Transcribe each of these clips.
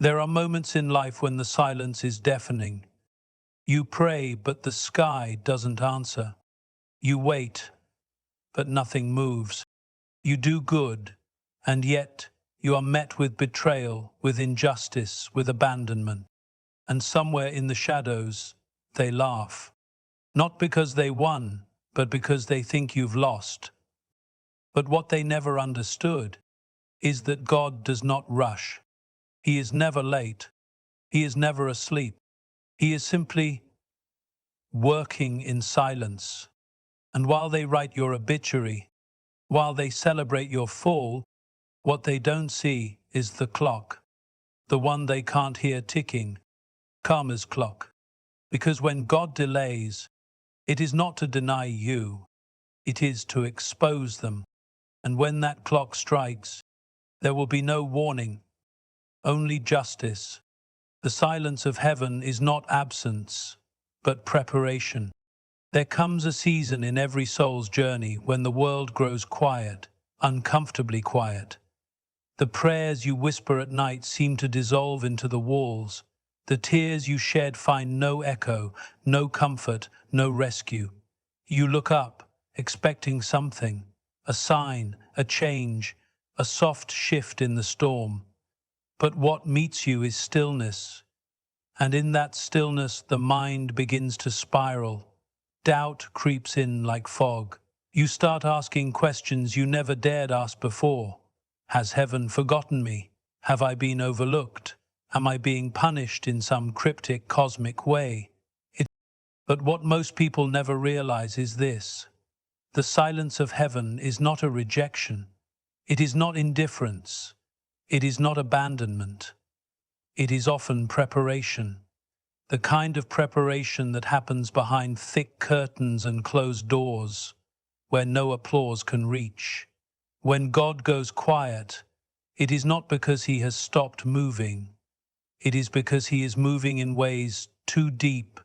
There are moments in life when the silence is deafening. You pray, but the sky doesn't answer. You wait, but nothing moves. You do good, and yet you are met with betrayal, with injustice, with abandonment. And somewhere in the shadows, they laugh. Not because they won, but because they think you've lost. But what they never understood is that God does not rush. He is never late. He is never asleep. He is simply working in silence. And while they write your obituary, while they celebrate your fall, what they don't see is the clock, the one they can't hear ticking, karma's clock. Because when God delays, it is not to deny you, it is to expose them. And when that clock strikes, there will be no warning, only justice. The silence of heaven is not absence, but preparation. There comes a season in every soul's journey when the world grows quiet, uncomfortably quiet. The prayers you whisper at night seem to dissolve into the walls. The tears you shed find no echo, no comfort, no rescue. You look up, expecting something, a sign, a change, a soft shift in the storm. But what meets you is stillness, and in that stillness the mind begins to spiral. Doubt creeps in like fog. You start asking questions you never dared ask before. Has heaven forgotten me? Have I been overlooked? Am I being punished in some cryptic cosmic way? But what most people never realize is this. The silence of heaven is not a rejection. It is not indifference. It is not abandonment. It is often preparation. The kind of preparation that happens behind thick curtains and closed doors, where no applause can reach. When God goes quiet, it is not because he has stopped moving. It is because he is moving in ways too deep,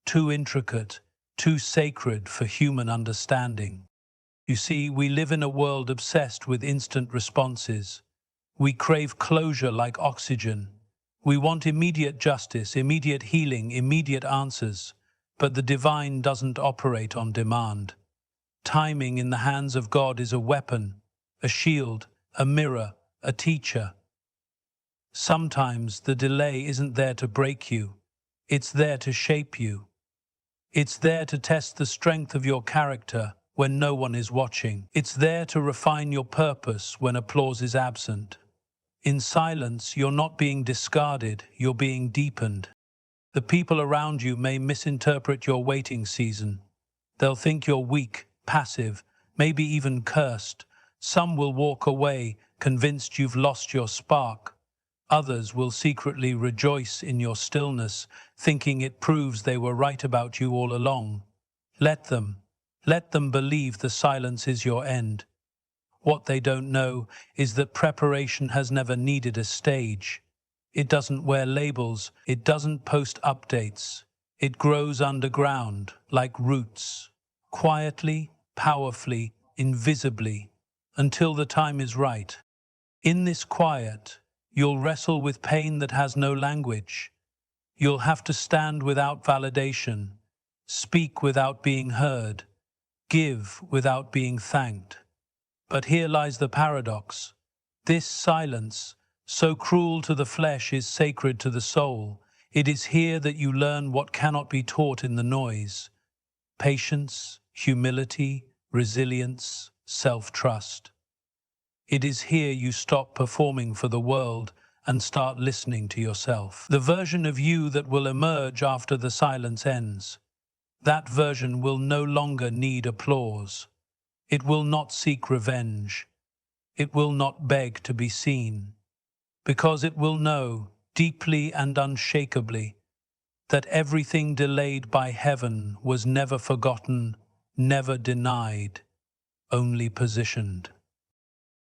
too intricate, too sacred for human understanding. You see, we live in a world obsessed with instant responses. We crave closure like oxygen. We want immediate justice, immediate healing, immediate answers. But the divine doesn't operate on demand. Timing in the hands of God is a weapon, a shield, a mirror, a teacher. Sometimes the delay isn't there to break you. It's there to shape you. It's there to test the strength of your character when no one is watching. It's there to refine your purpose when applause is absent. In silence, you're not being discarded, you're being deepened. The people around you may misinterpret your waiting season. They'll think you're weak, passive, maybe even cursed. Some will walk away, convinced you've lost your spark. Others will secretly rejoice in your stillness, thinking it proves they were right about you all along. Let them believe the silence is your end. What they don't know is that preparation has never needed a stage. It doesn't wear labels, it doesn't post updates. It grows underground, like roots, quietly, powerfully, invisibly, until the time is right. In this quiet, you'll wrestle with pain that has no language. You'll have to stand without validation, speak without being heard, give without being thanked. But here lies the paradox. This silence, so cruel to the flesh, is sacred to the soul. It is here that you learn what cannot be taught in the noise. Patience, humility, resilience, self-trust. It is here you stop performing for the world and start listening to yourself. The version of you that will emerge after the silence ends. That version will no longer need applause. It will not seek revenge. It will not beg to be seen. Because it will know, deeply and unshakably, that everything delayed by heaven was never forgotten, never denied, only positioned.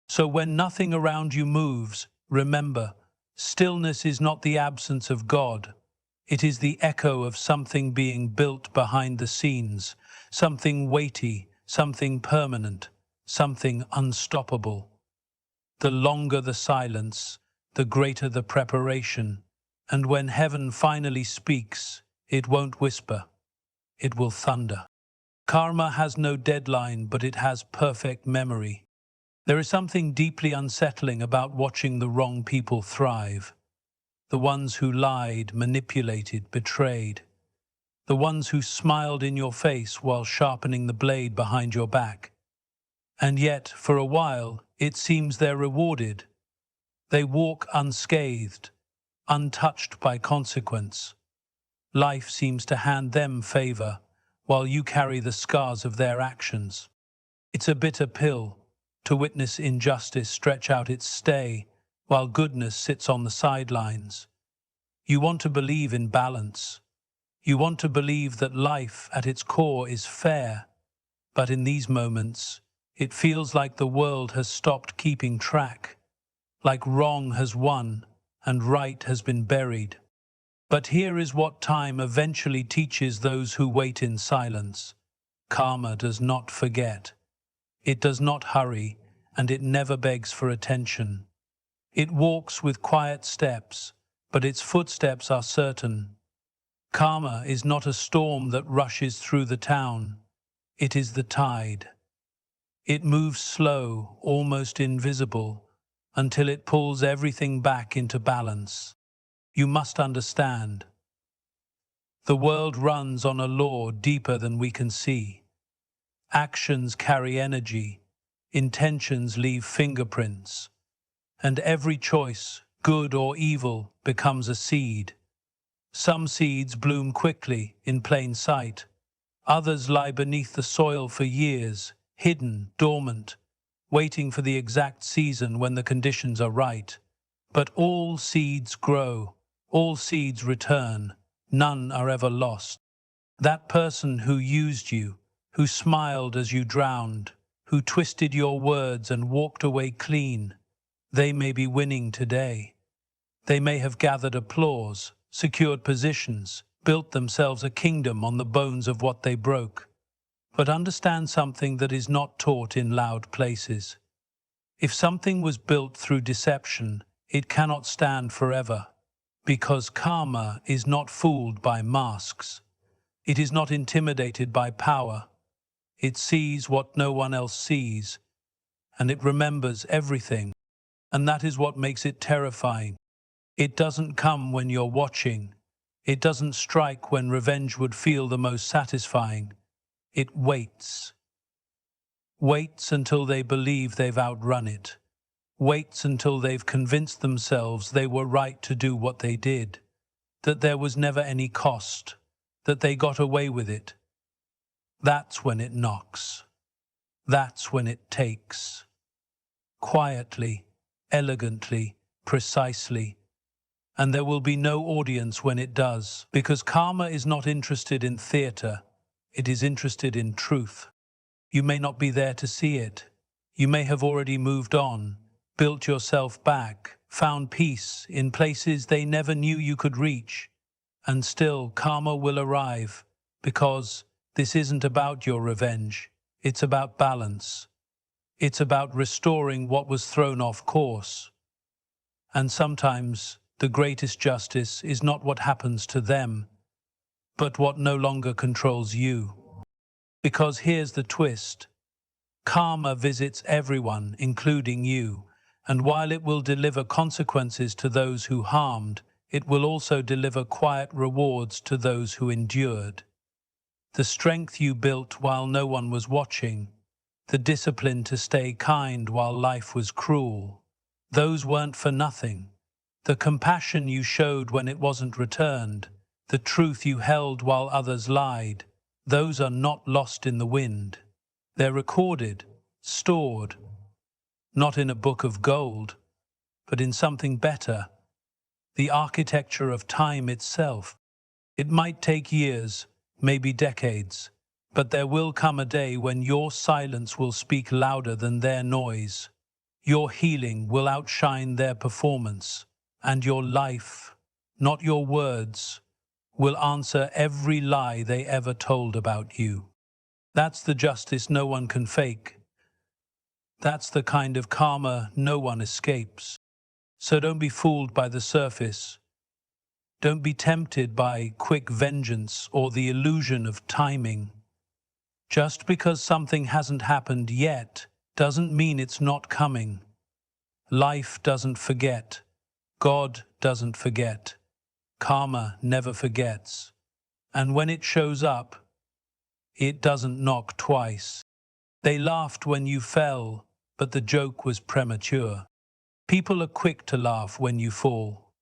So when nothing around you moves, remember, stillness is not the absence of God. It is the echo of something being built behind the scenes, something weighty, something permanent, something unstoppable. The longer the silence, the greater the preparation. And when heaven finally speaks, it won't whisper, it will thunder. Karma has no deadline, but it has perfect memory. There is something deeply unsettling about watching the wrong people thrive. The ones who lied, manipulated, betrayed. The ones who smiled in your face while sharpening the blade behind your back. And yet, for a while, it seems they're rewarded. They walk unscathed, untouched by consequence. Life seems to hand them favor, while you carry the scars of their actions. It's a bitter pill to witness injustice stretch out its stay, while goodness sits on the sidelines. You want to believe in balance. You want to believe that life at its core is fair, but in these moments, it feels like the world has stopped keeping track, like wrong has won and right has been buried. But here is what time eventually teaches those who wait in silence. Karma does not forget. It does not hurry, and it never begs for attention. It walks with quiet steps, but its footsteps are certain. Karma is not a storm that rushes through the town. It is the tide. It moves slow, almost invisible, until it pulls everything back into balance. You must understand. The world runs on a law deeper than we can see. Actions carry energy, intentions leave fingerprints, and every choice, good or evil, becomes a seed. Some seeds bloom quickly, in plain sight. Others lie beneath the soil for years, hidden, dormant, waiting for the exact season when the conditions are right. But all seeds grow, all seeds return, none are ever lost. That person who used you, who smiled as you drowned, who twisted your words and walked away clean, they may be winning today. They may have gathered applause, secured positions, built themselves a kingdom on the bones of what they broke. But understand something that is not taught in loud places. If something was built through deception, it cannot stand forever, because karma is not fooled by masks. It is not intimidated by power. It sees what no one else sees, and it remembers everything. And that is what makes it terrifying. It doesn't come when you're watching. It doesn't strike when revenge would feel the most satisfying. It waits. Waits until they believe they've outrun it. Waits until they've convinced themselves they were right to do what they did, that there was never any cost, that they got away with it. That's when it knocks. That's when it takes. Quietly, elegantly, precisely. And there will be no audience when it does, because karma is not interested in theater, it is interested in truth. You may not be there to see it. You may have already moved on, built yourself back, found peace in places they never knew you could reach. And still, karma will arrive, because this isn't about your revenge. It's about balance. It's about restoring what was thrown off course. And sometimes, the greatest justice is not what happens to them, but what no longer controls you. Because here's the twist. Karma visits everyone, including you, and while it will deliver consequences to those who harmed, it will also deliver quiet rewards to those who endured. The strength you built while no one was watching, the discipline to stay kind while life was cruel, those weren't for nothing. The compassion you showed when it wasn't returned, the truth you held while others lied, those are not lost in the wind. They're recorded, stored, not in a book of gold, but in something better, the architecture of time itself. It might take years, maybe decades, but there will come a day when your silence will speak louder than their noise. Your healing will outshine their performance. And your life, not your words, will answer every lie they ever told about you. That's the justice no one can fake. That's the kind of karma no one escapes. So don't be fooled by the surface. Don't be tempted by quick vengeance or the illusion of timing. Just because something hasn't happened yet doesn't mean it's not coming. Life doesn't forget. God doesn't forget. Karma never forgets. And when it shows up, it doesn't knock twice. They laughed when you fell, but the joke was premature. People are quick to laugh when you fall.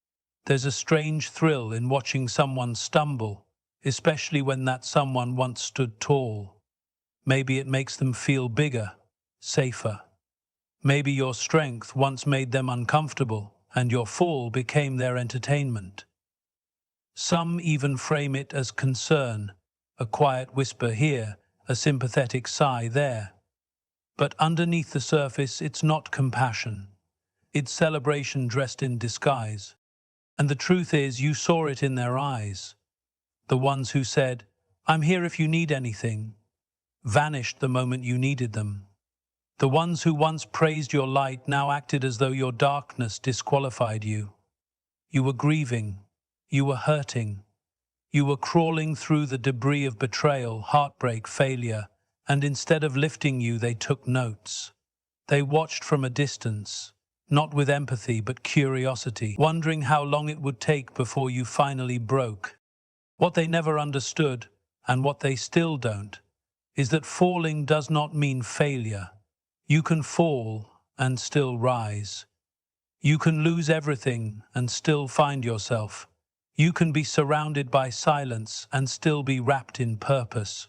There's a strange thrill in watching someone stumble, especially when that someone once stood tall. Maybe it makes them feel bigger, safer. Maybe your strength once made them uncomfortable, and your fall became their entertainment. Some even frame it as concern, a quiet whisper here, a sympathetic sigh there. But underneath the surface, it's not compassion. It's celebration dressed in disguise. And the truth is, you saw it in their eyes. The ones who said, "I'm here if you need anything," vanished the moment you needed them. The ones who once praised your light now acted as though your darkness disqualified you. You were grieving. You were hurting. You were crawling through the debris of betrayal, heartbreak, failure, and instead of lifting you, they took notes. They watched from a distance, not with empathy but curiosity, wondering how long it would take before you finally broke. What they never understood, and what they still don't, is that falling does not mean failure. You can fall and still rise. You can lose everything and still find yourself. You can be surrounded by silence and still be wrapped in purpose.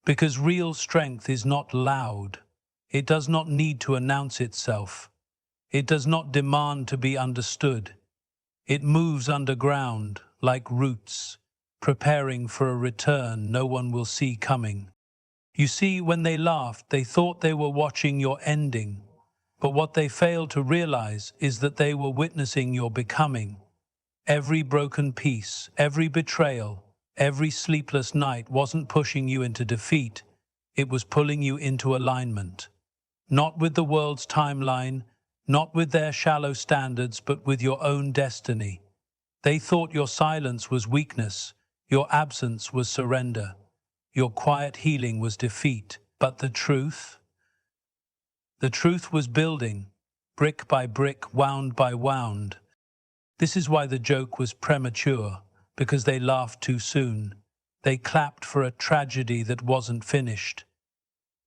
Because real strength is not loud. It does not need to announce itself. It does not demand to be understood. It moves underground, like roots, preparing for a return no one will see coming. You see, when they laughed, they thought they were watching your ending. But what they failed to realize is that they were witnessing your becoming. Every broken piece, every betrayal, every sleepless night wasn't pushing you into defeat. It was pulling you into alignment. Not with the world's timeline, not with their shallow standards, but with your own destiny. They thought your silence was weakness, your absence was surrender, your quiet healing was defeat. But the truth was building, brick by brick, wound by wound. This is why the joke was premature, because they laughed too soon. They clapped for a tragedy that wasn't finished.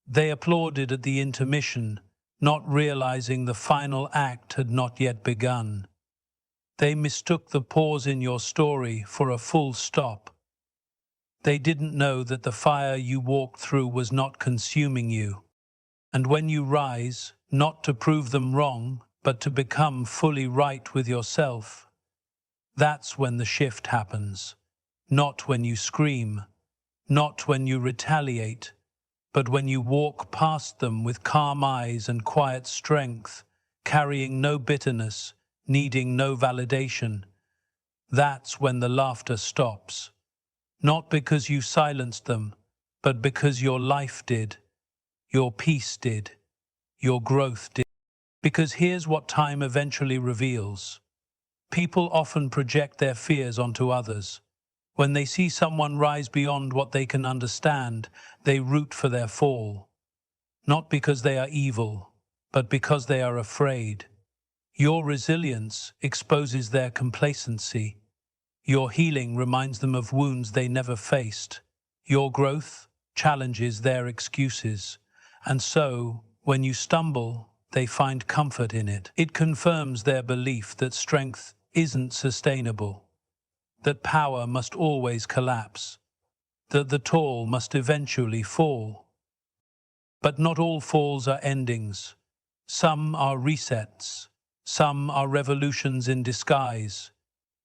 They applauded at the intermission, not realizing the final act had not yet begun. They mistook the pause in your story for a full stop. They didn't know that the fire you walked through was not consuming you. And when you rise, not to prove them wrong, but to become fully right with yourself, that's when the shift happens. Not when you scream, not when you retaliate, but when you walk past them with calm eyes and quiet strength, carrying no bitterness, needing no validation. That's when the laughter stops. Not because you silenced them, but because your life did, your peace did, your growth did. Because here's what time eventually reveals. People often project their fears onto others. When they see someone rise beyond what they can understand, they root for their fall. Not because they are evil, but because they are afraid. Your resilience exposes their complacency. Your healing reminds them of wounds they never faced. Your growth challenges their excuses. And so, when you stumble, they find comfort in it. It confirms their belief that strength isn't sustainable, that power must always collapse, that the tall must eventually fall. But not all falls are endings. Some are resets, some are revolutions in disguise.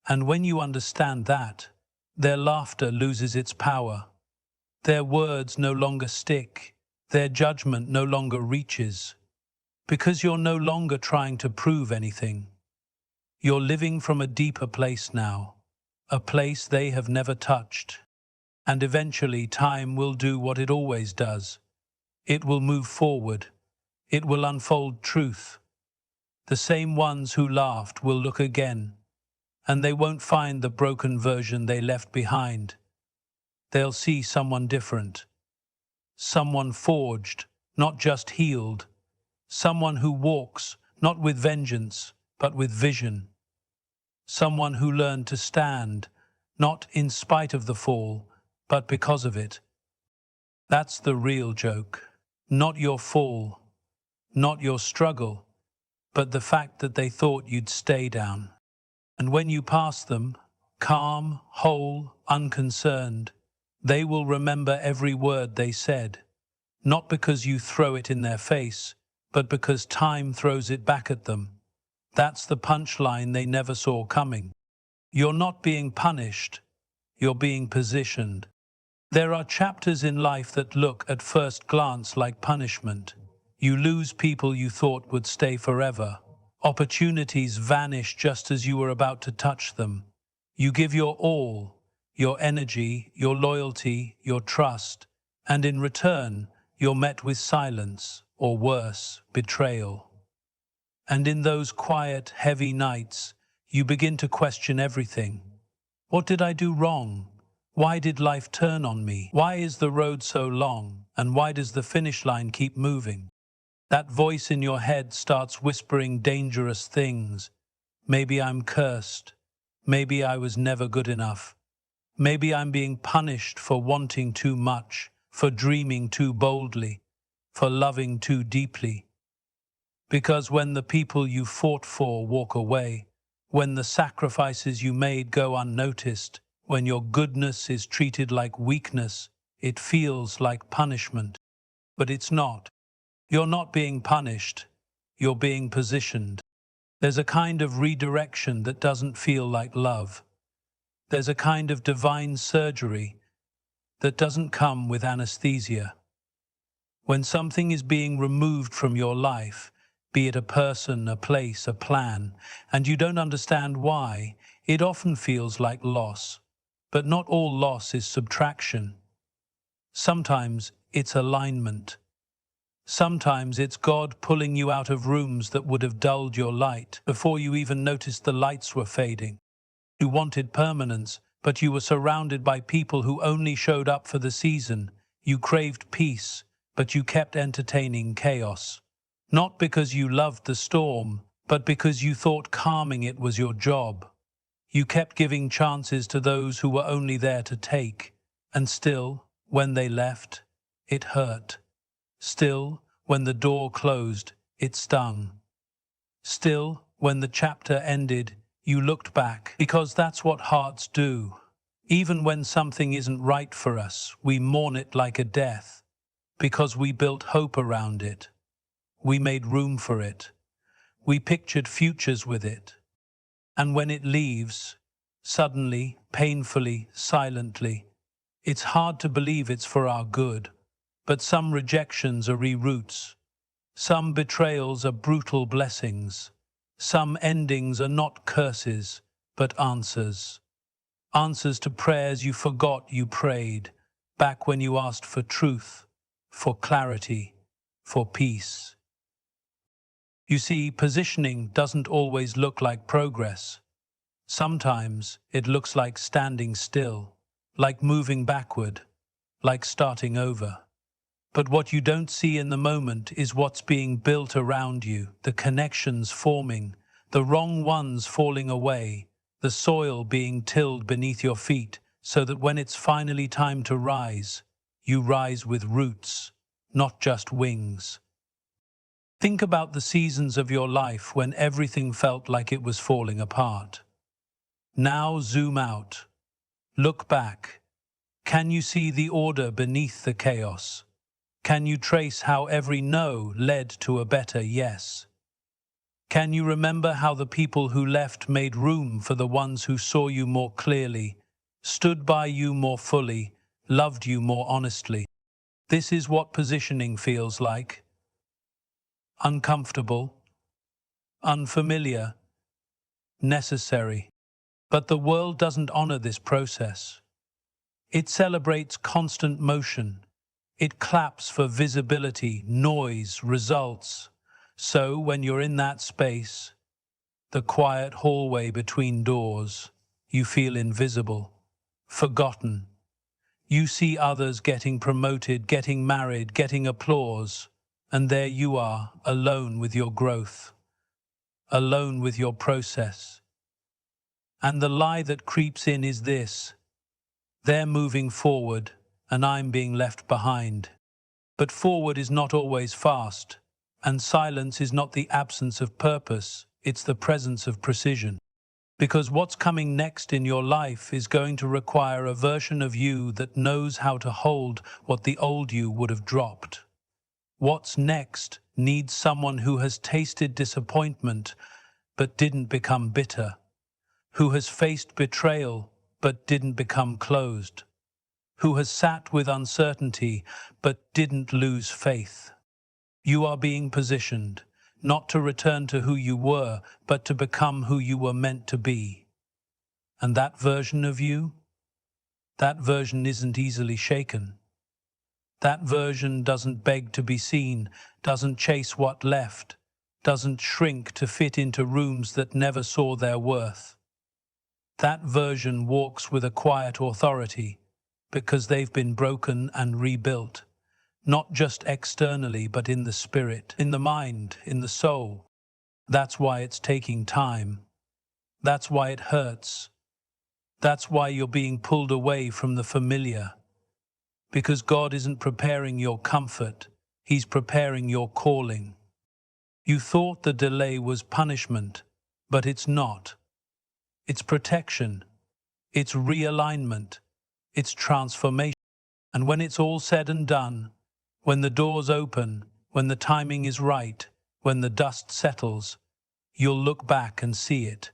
And when you understand that, their laughter loses its power. Their words no longer stick, their judgment no longer reaches. Because you're no longer trying to prove anything. You're living from a deeper place now, a place they have never touched. And eventually time will do what it always does. It will move forward. It will unfold truth. The same ones who laughed will look again, and they won't find the broken version they left behind. They'll see someone different, someone forged, not just healed, someone who walks not with vengeance, but with vision, someone who learned to stand, not in spite of the fall, but because of it. That's the real joke. Not your fall, not your struggle, but the fact that they thought you'd stay down. And when you pass them, calm, whole, unconcerned, they will remember every word they said, not because you throw it in their face, but because time throws it back at them. That's the punchline they never saw coming. You're not being punished, you're being positioned. There are chapters in life that look at first glance like punishment. You lose people you thought would stay forever. Opportunities vanish just as you were about to touch them. You give your all, your energy, your loyalty, your trust, and in return, you're met with silence, or worse, betrayal. And in those quiet, heavy nights, you begin to question everything. What did I do wrong? Why did life turn on me? Why is the road so long? And why does the finish line keep moving? That voice in your head starts whispering dangerous things. Maybe I'm cursed. Maybe I was never good enough. Maybe I'm being punished for wanting too much, for dreaming too boldly, for loving too deeply. Because when the people you fought for walk away, when the sacrifices you made go unnoticed, when your goodness is treated like weakness, it feels like punishment. But it's not. You're not being punished, you're being positioned. There's a kind of redirection that doesn't feel like love. There's a kind of divine surgery that doesn't come with anesthesia. When something is being removed from your life, be it a person, a place, a plan, and you don't understand why, it often feels like loss. But not all loss is subtraction. Sometimes it's alignment. Sometimes it's God pulling you out of rooms that would have dulled your light before you even noticed the lights were fading. You wanted permanence, but you were surrounded by people who only showed up for the season. You craved peace, but you kept entertaining chaos. Not because you loved the storm, but because you thought calming it was your job. You kept giving chances to those who were only there to take. And still, when they left, it hurt. Still, when the door closed, it stung. Still, when the chapter ended, you looked back, because that's what hearts do. Even when something isn't right for us, we mourn it like a death, because we built hope around it. We made room for it. We pictured futures with it. And when it leaves, suddenly, painfully, silently, it's hard to believe it's for our good. But some rejections are reroutes. Some betrayals are brutal blessings. Some endings are not curses, but answers. Answers to prayers you forgot you prayed, back when you asked for truth, for clarity, for peace. You see, positioning doesn't always look like progress. Sometimes it looks like standing still, like moving backward, like starting over. But what you don't see in the moment is what's being built around you, the connections forming, the wrong ones falling away, the soil being tilled beneath your feet, so that when it's finally time to rise, you rise with roots, not just wings. Think about the seasons of your life when everything felt like it was falling apart. Now zoom out. Look back. Can you see the order beneath the chaos? Can you trace how every no led to a better yes? Can you remember how the people who left made room for the ones who saw you more clearly, stood by you more fully, loved you more honestly? This is what positioning feels like. Uncomfortable, unfamiliar, necessary. But the world doesn't honor this process. It celebrates constant motion. It claps for visibility, noise, results. So when you're in that space, the quiet hallway between doors, you feel invisible, forgotten. You see others getting promoted, getting married, getting applause, and there you are, alone with your growth, alone with your process. And the lie that creeps in is this: they're moving forward, and I'm being left behind. But forward is not always fast, and silence is not the absence of purpose, it's the presence of precision. Because what's coming next in your life is going to require a version of you that knows how to hold what the old you would have dropped. What's next needs someone who has tasted disappointment but didn't become bitter, who has faced betrayal but didn't become closed, who has sat with uncertainty but didn't lose faith. You are being positioned, not to return to who you were, but to become who you were meant to be. And that version of you, that version isn't easily shaken. That version doesn't beg to be seen, doesn't chase what left, doesn't shrink to fit into rooms that never saw their worth. That version walks with a quiet authority, because they've been broken and rebuilt, not just externally but in the spirit, in the mind, in the soul. That's why it's taking time. That's why it hurts. That's why you're being pulled away from the familiar. Because God isn't preparing your comfort, He's preparing your calling. You thought the delay was punishment, but it's not. It's protection. It's realignment. It's transformation. And when it's all said and done, when the doors open, when the timing is right, when the dust settles, you'll look back and see it.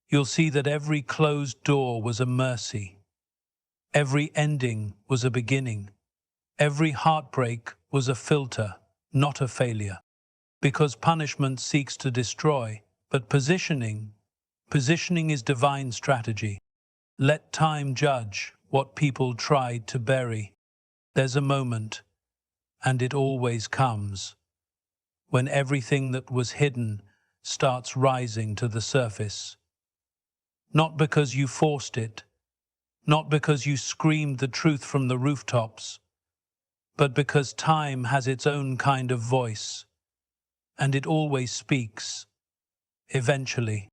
You'll see that every closed door was a mercy. Every ending was a beginning. Every heartbreak was a filter, not a failure. Because punishment seeks to destroy, but positioning is divine strategy. Let time judge what people tried to bury. There's a moment, and it always comes, when everything that was hidden starts rising to the surface. Not because you forced it, not because you screamed the truth from the rooftops, but because time has its own kind of voice, and it always speaks, eventually.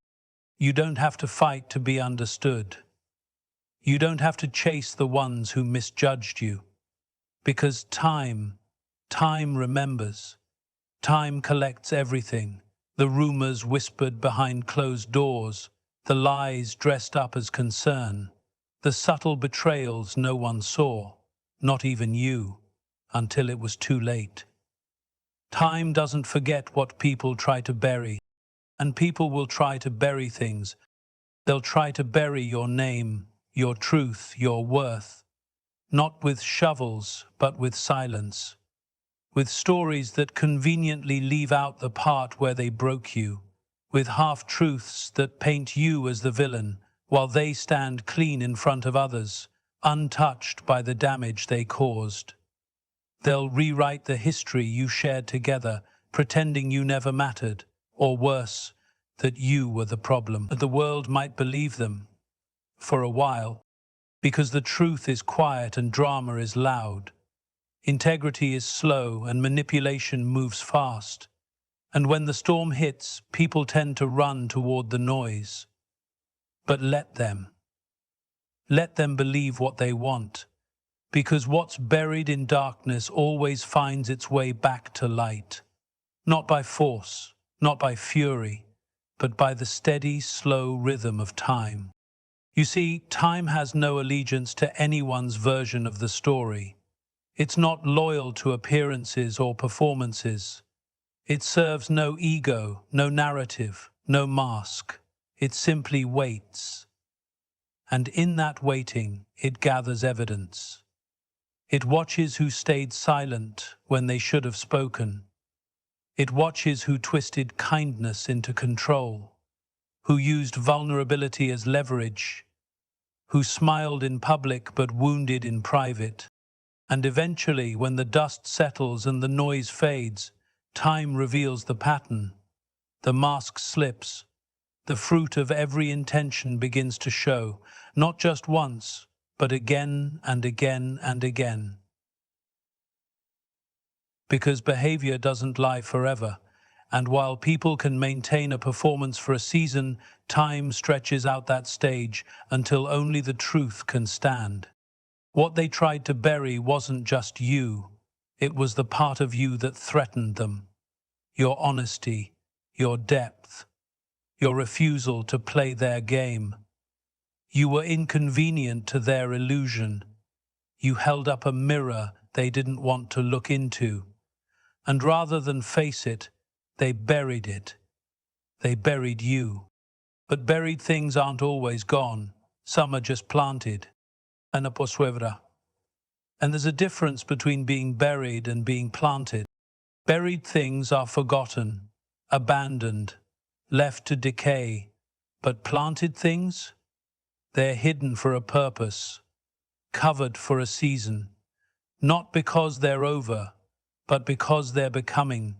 You don't have to fight to be understood. You don't have to chase the ones who misjudged you, because time remembers. Time collects everything, the rumors whispered behind closed doors, the lies dressed up as concern, the subtle betrayals no one saw, not even you, until it was too late. Time doesn't forget what people try to bury, and people will try to bury things. They'll try to bury your name, your truth, your worth, not with shovels, but with silence, with stories that conveniently leave out the part where they broke you, with half-truths that paint you as the villain, while they stand clean in front of others, untouched by the damage they caused. They'll rewrite the history you shared together, pretending you never mattered, or worse, that you were the problem. That the world might believe them, for a while, because the truth is quiet and drama is loud. Integrity is slow and manipulation moves fast. And when the storm hits, people tend to run toward the noise. But let them believe what they want, because what's buried in darkness always finds its way back to light. Not by force, not by fury, but by the steady, slow rhythm of time. You see, time has no allegiance to anyone's version of the story. It's not loyal to appearances or performances. It serves no ego, no narrative, no mask. It simply waits. And in that waiting, it gathers evidence. It watches who stayed silent when they should have spoken. It watches who twisted kindness into control, who used vulnerability as leverage, who smiled in public but wounded in private. And eventually, when the dust settles and the noise fades, Time reveals the pattern. The mask slips. The fruit of every intention begins to show, not just once, but again and again and again. Because behavior doesn't lie forever, and while people can maintain a performance for a season, time stretches out that stage until only the truth can stand. What they tried to bury wasn't just you, it was the part of you that threatened them. Your honesty, your depth, your refusal to play their game. You were inconvenient to their illusion. You held up a mirror they didn't want to look into. And rather than face it, they buried it. They buried you. But buried things aren't always gone. Some are just planted. And there's a difference between being buried and being planted. Buried things are forgotten, abandoned, left to decay. But planted things? They're hidden for a purpose, covered for a season. Not because they're over, but because they're becoming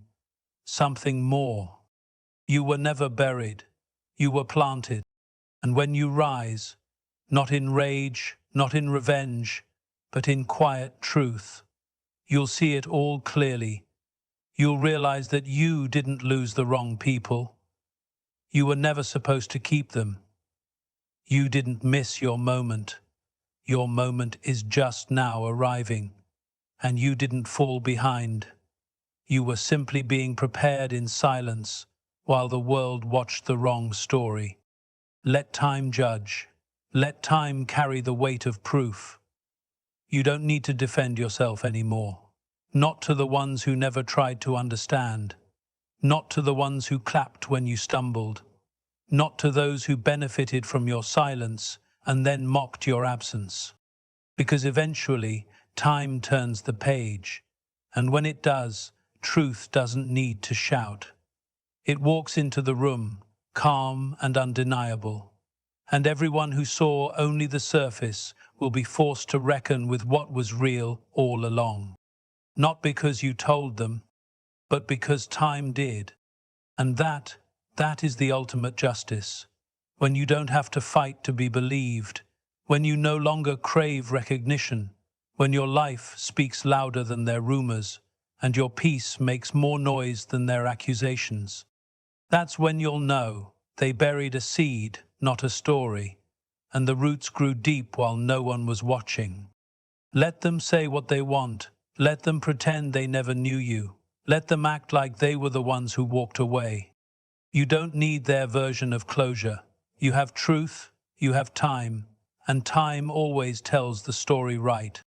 something more. You were never buried. You were planted. And when you rise, not in rage, not in revenge, but in quiet truth, you'll see it all clearly. You'll realize that you didn't lose the wrong people. You were never supposed to keep them. You didn't miss your moment. Your moment is just now arriving. And you didn't fall behind. You were simply being prepared in silence while the world watched the wrong story. Let time judge. Let time carry the weight of proof. You don't need to defend yourself anymore. Not to the ones who never tried to understand. Not to the ones who clapped when you stumbled. Not to those who benefited from your silence and then mocked your absence. Because eventually, time turns the page. And when it does, truth doesn't need to shout. It walks into the room, calm and undeniable. And everyone who saw only the surface will be forced to reckon with what was real all along. Not because you told them, but because time did. And that is the ultimate justice. When you don't have to fight to be believed, when you no longer crave recognition, when your life speaks louder than their rumors, and your peace makes more noise than their accusations. That's when you'll know they buried a seed, not a story, and the roots grew deep while no one was watching. Let them say what they want. Let them pretend they never knew you. Let them act like they were the ones who walked away. You don't need their version of closure. You have truth, you have time, and time always tells the story right.